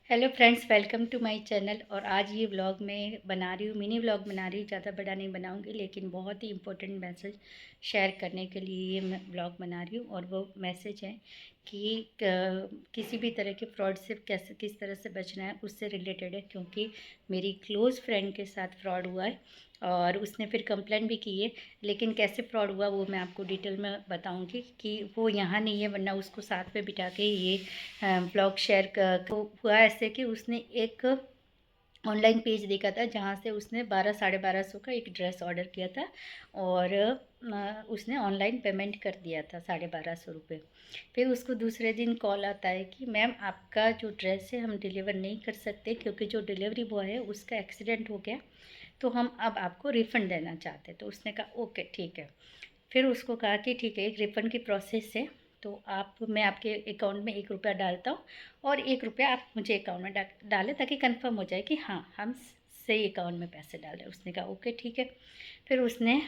Hello friends, welcome to my channel. और आज ये व्लॉग मैं बना रही हूँ, मिनी व्लॉग बना रही हूँ। ज़्यादा बड़ा नहीं बनाऊँगी, लेकिन बहुत ही इम्पोर्टेंट मैसेज शेयर करने के लिए ये मैं व्लॉग बना रही हूँ। और वो मैसेज है कि किसी भी तरह के फ्रॉड से कैसे किस तरह से बचना है, उससे रिलेटेड है। क्योंकि मेरी क्लोज़ फ्रेंड के साथ फ्रॉड हुआ है और उसने फिर कंप्लेंट भी की है। लेकिन कैसे फ्रॉड हुआ वो मैं आपको डिटेल में बताऊंगी कि वो यहाँ नहीं है, वरना उसको साथ में बिठा के ये ब्लॉग शेयर तो हुआ ऐसे कि उसने एक ऑनलाइन पेज देखा था जहाँ से उसने 1200-1250 का एक ड्रेस ऑर्डर किया था। और उसने ऑनलाइन पेमेंट कर दिया था 1250 रुपये। फिर उसको दूसरे दिन कॉल आता है कि मैम, आपका जो ड्रेस है हम डिलीवर नहीं कर सकते, क्योंकि जो डिलीवरी बॉय है उसका एक्सीडेंट हो गया, तो हम अब आपको रिफ़ंड देना चाहते हैं। तो उसने कहा ओके ठीक है। फिर उसको कहा कि ठीक है, एक रिफ़ंड की प्रोसेस है, तो मैं आपके अकाउंट में 1 रुपया डालता हूँ और 1 रुपया आप मुझे अकाउंट में डालें, ताकि कंफर्म हो जाए कि हाँ, हम सही अकाउंट में पैसे डाल रहे हैं। उसने कहा ओके ठीक है। फिर उसने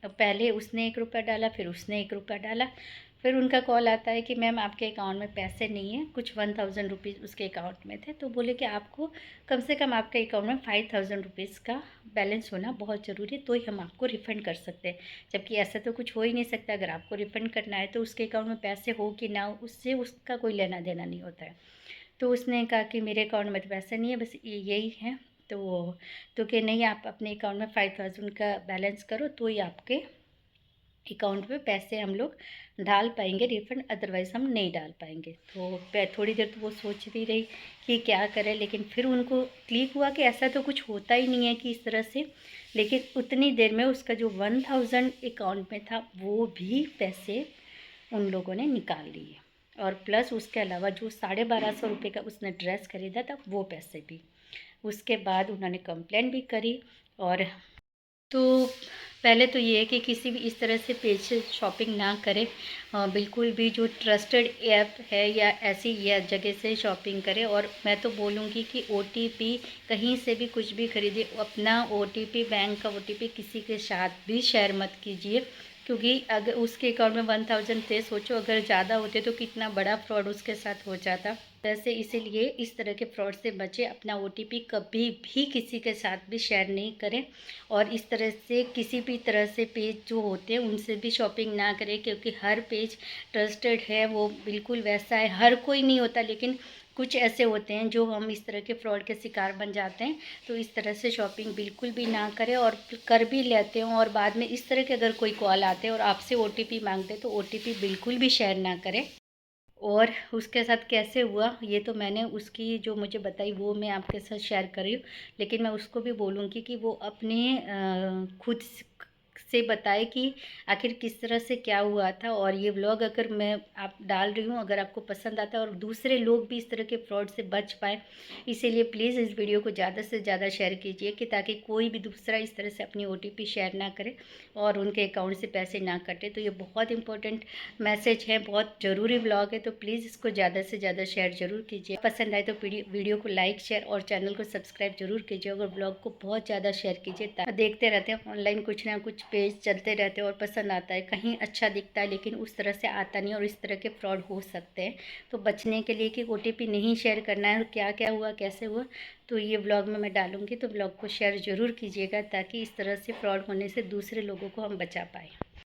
पहले उसने 1 रुपया डाला, फिर उसने 1 रुपया डाला। फिर उनका कॉल आता है कि मैम, आपके अकाउंट में पैसे नहीं हैं, कुछ 1000 रुपीज़ उसके अकाउंट में थे। तो बोले कि आपको कम से कम आपके अकाउंट में 5000 रुपीज़ का बैलेंस होना बहुत ज़रूरी है, तो ही हम आपको रिफ़ंड कर सकते हैं। जबकि ऐसा तो कुछ हो ही नहीं सकता। अगर आपको रिफ़ंड करना है तो उसके अकाउंट में पैसे हो कि ना हो, उससे उसका कोई लेना देना नहीं होता है। तो उसने कहा कि मेरे अकाउंट में तो पैसे नहीं है, बस यही है। तो कि नहीं, आप अपने अकाउंट में 5000 का बैलेंस करो, तो ही आपके अकाउंट में पैसे हम लोग डाल पाएंगे रिफ़ंड, अदरवाइज़ हम नहीं डाल पाएंगे। तो थोड़ी देर तो वो सोचती रही कि क्या करें, लेकिन फिर उनको क्लिक हुआ कि ऐसा तो कुछ होता ही नहीं है कि इस तरह से। लेकिन उतनी देर में उसका जो 1000 अकाउंट में था वो भी पैसे उन लोगों ने निकाल लिए, और प्लस उसके अलावा जो 1250 रुपये का उसने ड्रेस खरीदा था वो पैसे भी। उसके बाद उन्होंने कंप्लेंट भी करी। और तो पहले तो ये है कि किसी भी इस तरह से पेज से शॉपिंग ना करें। बिल्कुल भी जो ट्रस्टेड ऐप है या ऐसी या जगह से शॉपिंग करें। और मैं तो बोलूँगी कि ओटीपी कहीं से भी कुछ भी खरीदिए, अपना ओटीपी, बैंक का ओटीपी किसी के साथ भी शेयर मत कीजिए। क्योंकि अगर उसके अकाउंट में 1000 थे, सोचो अगर ज़्यादा होते तो कितना बड़ा फ्रॉड उसके साथ हो जाता। वैसे इसीलिए इस तरह के फ्रॉड से बचे। अपना ओटीपी कभी भी किसी के साथ भी शेयर नहीं करें। और इस तरह से किसी भी तरह से पेज जो होते हैं उनसे भी शॉपिंग ना करें, क्योंकि हर पेज ट्रस्टेड है वो बिल्कुल वैसा है। हर कोई नहीं होता, लेकिन कुछ ऐसे होते हैं जो हम इस तरह के फ्रॉड के शिकार बन जाते हैं। तो इस तरह से शॉपिंग बिल्कुल भी ना करें। और कर भी लेते हैं और बाद में इस तरह के अगर कोई कॉल आते हैं और आपसे ओटीपी मांगते हैं, तो ओटीपी बिल्कुल भी शेयर ना करें। और उसके साथ कैसे हुआ ये तो मैंने उसकी जो मुझे बताई वो मैं आपके साथ शेयर कर रही हूँ। लेकिन मैं उसको भी बोलूँगी कि वो अपने खुद से बताए कि आखिर किस तरह से क्या हुआ था। और ये व्लॉग अगर मैं आप डाल रही हूँ, अगर आपको पसंद आता है और दूसरे लोग भी इस तरह के फ्रॉड से बच पाए, इसीलिए प्लीज़ इस वीडियो को ज़्यादा से ज़्यादा शेयर कीजिए, कि ताकि कोई भी दूसरा इस तरह से अपनी ओटीपी शेयर ना करे और उनके अकाउंट से पैसे ना कटे। तो ये बहुत इंपॉर्टेंट मैसेज है, बहुत ज़रूरी व्लॉग है। तो प्लीज़ इसको ज़्यादा से ज़्यादा शेयर ज़रूर कीजिए। पसंद आए तो वीडियो को लाइक, शेयर और चैनल को सब्सक्राइब जरूर कीजिए। और ब्लॉग को बहुत ज़्यादा शेयर कीजिए। देखते रहते हैं ऑनलाइन कुछ ना कुछ पेज चलते रहते हैं और पसंद आता है, कहीं अच्छा दिखता है लेकिन उस तरह से आता नहीं, और इस तरह के फ्रॉड हो सकते हैं। तो बचने के लिए कि ओटीपी नहीं शेयर करना है, क्या क्या हुआ, कैसे हुआ, तो ये व्लॉग में मैं डालूंगी। तो व्लॉग को शेयर ज़रूर कीजिएगा, ताकि इस तरह से फ्रॉड होने से दूसरे लोगों को हम बचा पाएँ।